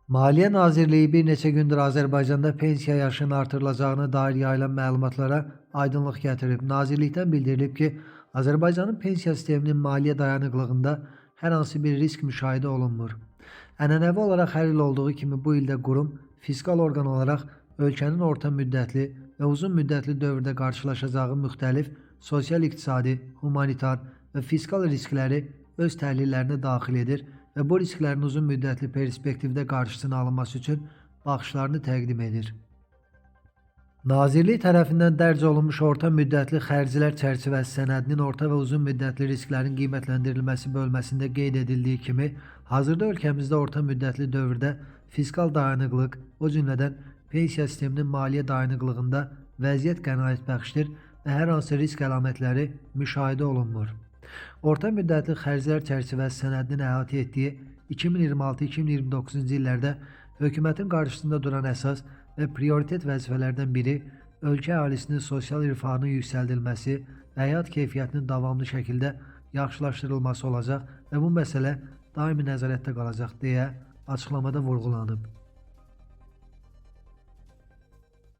Maliyə Nazirliyi bir neçə gündür Azərbaycanda pensiya yaşının artırılacağına dair yayılan məlumatlara aydınlıq gətirib. Nazirlikdən bildirilib ki, Azərbaycanın pensiya sisteminin maliyyə dayanıqlığında hər hansı bir risk müşahidə olunmur. Ənənəvi olaraq hər il olduğu kimi bu ildə qurum fiskal orqan olaraq ölkənin orta müddətli və uzun müddətli dövrdə qarşılaşacağı müxtəlif sosial-iqtisadi, humanitar və fiskal riskləri öz təhlillərinə daxil edir və bu risklərin uzun müddətli perspektivdə qarşısının alınması üçün baxışlarını təqdim edir. Nazirlik tərəfindən dərc olunmuş orta müddətli xərclər çərçivəsi sənədinin orta və uzun müddətli risklərin qiymətləndirilməsi bölməsində qeyd edildiyi kimi, hazırda ölkəmizdə orta müddətli dövrdə fiskal dayanıqlıq, o cümlədən pensiya sisteminin maliyyə dayanıqlığında vəziyyət qənaətbəxşdir və hər hansı risk əlamətləri müşahidə olunmur. Orta müddətli xərclər çərçivəsi sənədinin əhatə etdiyi 2026-2029-cu illərdə hökumətin qarşısında duran əsas və prioritet vəzifələrdən biri ölkə əhalisinin sosial rifahının yüksəldilməsi və həyat keyfiyyətinin davamlı şəkildə yaxşılaşdırılması olacaq və bu məsələ daimi nəzarətdə qalacaq deyə açıqlamada vurğulanıb.